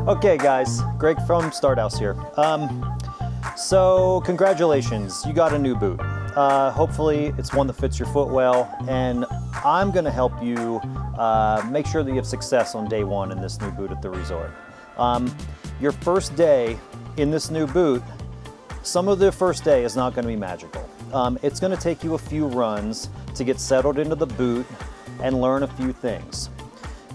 Okay guys, Greg from Starthouse here. So congratulations, you got a new boot. Hopefully it's one that fits your foot well, and I'm gonna help you make sure that you have success on day one in this new boot at the resort. Your first day in this new boot, some of the first day is not gonna be magical. It's gonna take you a few runs to get settled into the boot and learn a few things.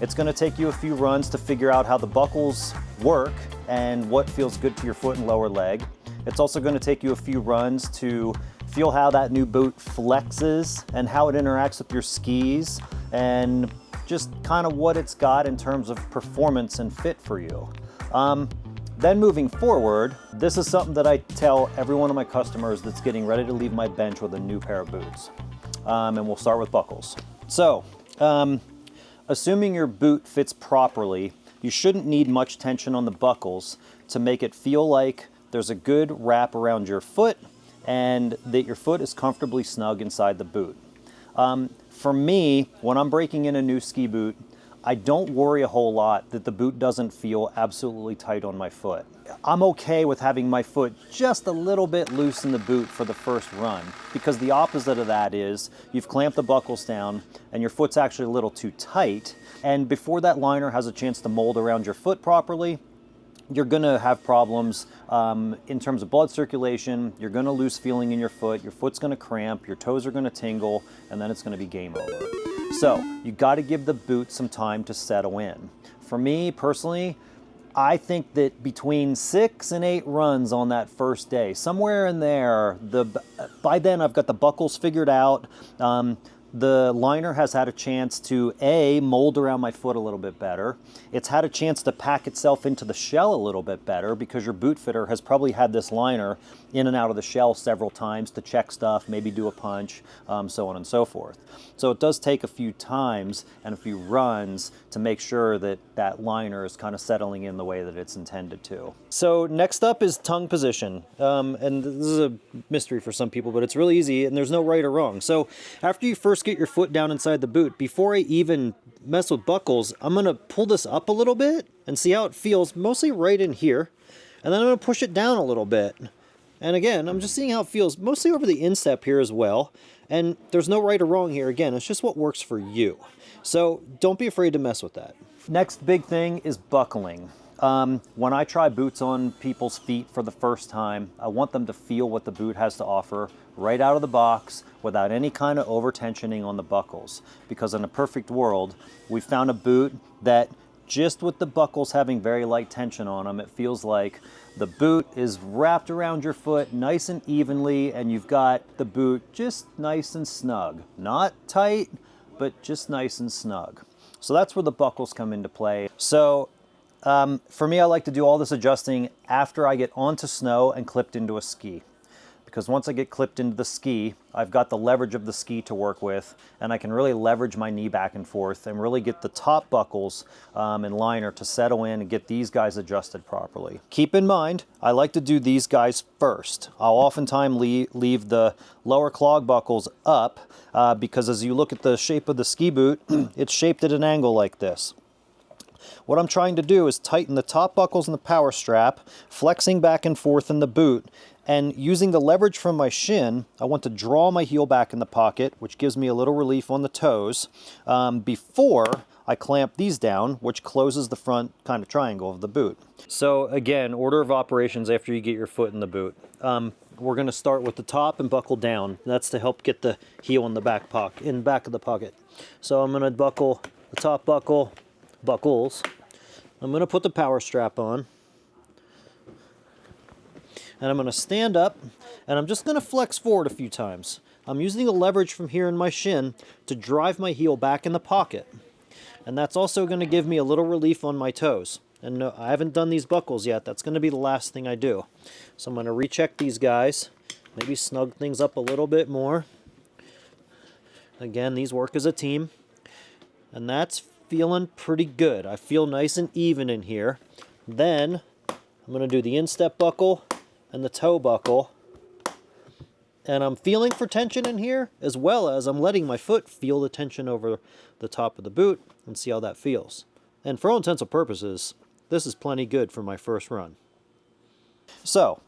It's gonna take you a few runs to figure out how the buckles work and what feels good to your foot and lower leg. It's also gonna take you a few runs to feel how that new boot flexes and how it interacts with your skis and just kind of what it's got in terms of performance and fit for you. Then moving forward, this is something that I tell every one of my customers that's getting ready to leave my bench with a new pair of boots. And we'll start with buckles. So, assuming your boot fits properly, you shouldn't need much tension on the buckles to make it feel like there's a good wrap around your foot and that your foot is comfortably snug inside the boot. For me, when I'm breaking in a new ski boot, I don't worry a whole lot that the boot doesn't feel absolutely tight on my foot. I'm okay with having my foot just a little bit loose in the boot for the first run, because the opposite of that is you've clamped the buckles down and your foot's actually a little too tight, and before that liner has a chance to mold around your foot properly, you're gonna have problems in terms of blood circulation. You're gonna lose feeling in your foot's gonna cramp, your toes are gonna tingle, and then it's gonna be game over. So you gotta give the boot some time to settle in. For me personally, I think that between 6 and 8 runs on that first day, somewhere in there, by then I've got the buckles figured out. The liner has had a chance to mold around my foot a little bit better. It's had a chance to pack itself into the shell a little bit better because your boot fitter has probably had this liner in and out of the shell several times to check stuff, maybe do a punch, so on and so forth. So it does take a few times and a few runs to make sure that that liner is kind of settling in the way that it's intended to. So next up is tongue position. And this is a mystery for some people, but it's really easy and there's no right or wrong. So after you first get your foot down inside the boot, before I even mess with buckles, I'm gonna pull this up a little bit and see how it feels, mostly right in here. And then I'm gonna push it down a little bit. And again, I'm just seeing how it feels, mostly over the instep here as well. And there's no right or wrong here. Again, it's just what works for you. So don't be afraid to mess with that. Next big thing is buckling. When I try boots on people's feet for the first time, I want them to feel what the boot has to offer right out of the box without any kind of over tensioning on the buckles. Because in a perfect world, we found a boot that just with the buckles having very light tension on them, it feels like the boot is wrapped around your foot nice and evenly, and you've got the boot just nice and snug. Not tight, but just nice and snug. So that's where the buckles come into play. So for me, I like to do all this adjusting after I get onto snow and clipped into a ski. Because once I get clipped into the ski, I've got the leverage of the ski to work with, and I can really leverage my knee back and forth and really get the top buckles and liner to settle in and get these guys adjusted properly. Keep in mind, I like to do these guys first. I'll oftentimes leave the lower clog buckles up because as you look at the shape of the ski boot, it's shaped at an angle like this. What I'm trying to do is tighten the top buckles in the power strap, flexing back and forth in the boot, and using the leverage from my shin, I want to draw my heel back in the pocket, which gives me a little relief on the toes, before I clamp these down, which closes the front kind of triangle of the boot. So again, order of operations after you get your foot in the boot. We're going to start with the top and buckle down. That's to help get the heel in the back of the pocket. So I'm going to buckle the top buckles. I'm going to put the power strap on. And I'm going to stand up, and I'm just going to flex forward a few times. I'm using the leverage from here in my shin to drive my heel back in the pocket. And that's also going to give me a little relief on my toes. And no, I haven't done these buckles yet. That's going to be the last thing I do. So I'm going to recheck these guys, maybe snug things up a little bit more. Again, these work as a team. And that's feeling pretty good. I feel nice and even in here. Then I'm going to do the instep buckle and the toe buckle, and I'm feeling for tension in here, as well as I'm letting my foot feel the tension over the top of the boot and see how that feels. And for all intents and purposes, this is plenty good for my first run. So,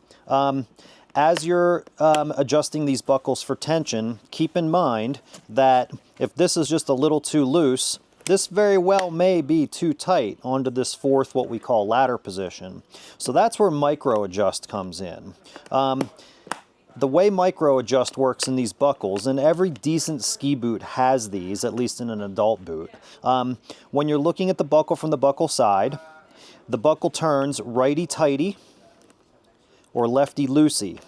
as you're adjusting these buckles for tension, keep in mind that if this is just a little too loose, this very well may be too tight onto this fourth, what we call ladder position. So that's where micro adjust comes in. The way micro adjust works in these buckles, and every decent ski boot has these, at least in an adult boot. When you're looking at the buckle from the buckle side, the buckle turns righty-tighty or lefty-loosey,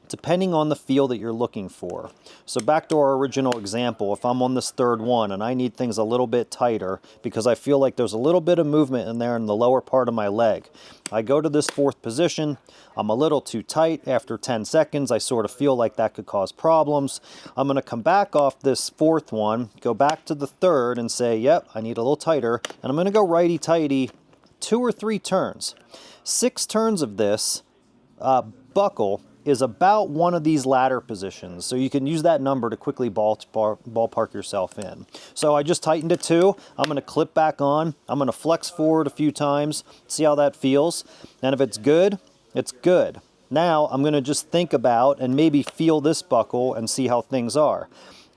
depending on the feel that you're looking for. So back to our original example, if I'm on this third one and I need things a little bit tighter because I feel like there's a little bit of movement in there in the lower part of my leg, I go to this fourth position, I'm a little too tight. After 10 seconds, I sort of feel like that could cause problems. I'm gonna come back off this fourth one, go back to the third and say, yep, I need a little tighter, and I'm gonna go righty-tighty 2 or 3 turns. 6 turns of this buckle is about one of these ladder positions. So you can use that number to quickly ballpark yourself in. So I just tightened it 2. I'm gonna clip back on. I'm gonna flex forward a few times, see how that feels. And if it's good, it's good. Now I'm gonna just think about and maybe feel this buckle and see how things are.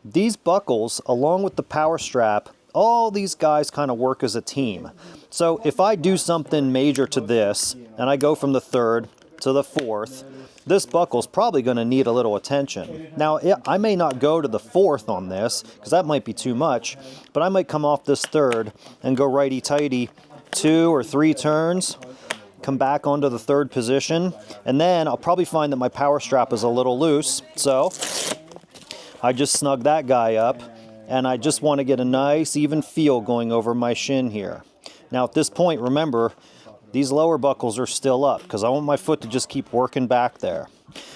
These buckles, along with the power strap, all these guys kind of work as a team. So if I do something major to this, and I go from the third to the fourth, this buckle's probably going to need a little attention. Now, I may not go to the fourth on this, because that might be too much, but I might come off this third and go righty-tighty 2 or 3 turns, come back onto the third position, and then I'll probably find that my power strap is a little loose, so I just snug that guy up, and I just want to get a nice even feel going over my shin here. Now at this point, remember, these lower buckles are still up because I want my foot to just keep working back there.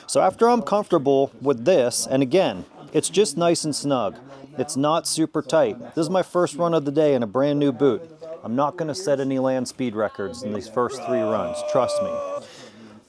So after I'm comfortable with this, and again, it's just nice and snug. It's not super tight. This is my first run of the day in a brand new boot. I'm not going to set any land speed records in these first 3 runs, trust me.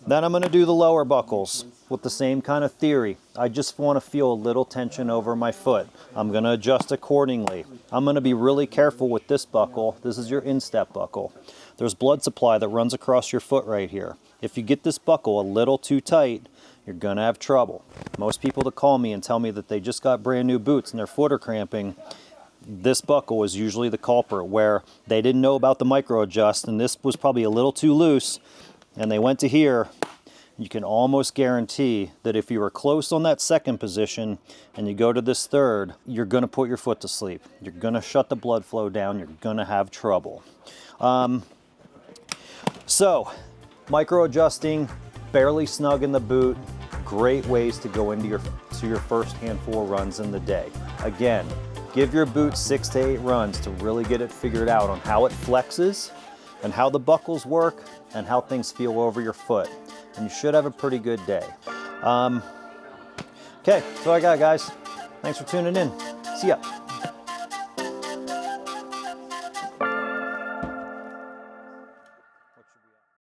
Then I'm going to do the lower buckles with the same kind of theory. I just want to feel a little tension over my foot. I'm going to adjust accordingly. I'm going to be really careful with this buckle. This is your instep buckle. There's blood supply that runs across your foot right here. If you get this buckle a little too tight, you're going to have trouble. Most people that call me and tell me that they just got brand new boots and their foot are cramping, this buckle is usually the culprit, where they didn't know about the micro adjust and this was probably a little too loose and they went to here. You can almost guarantee that if you were close on that second position and you go to this third, you're going to put your foot to sleep. You're going to shut the blood flow down. You're going to have trouble. So, micro adjusting, barely snug in the boot, great ways to go into your first handful of runs in the day. Again, give your boot 6 to 8 runs to really get it figured out on how it flexes and how the buckles work and how things feel over your foot. And you should have a pretty good day. Okay, that's all I got, guys. Thanks for tuning in. See ya.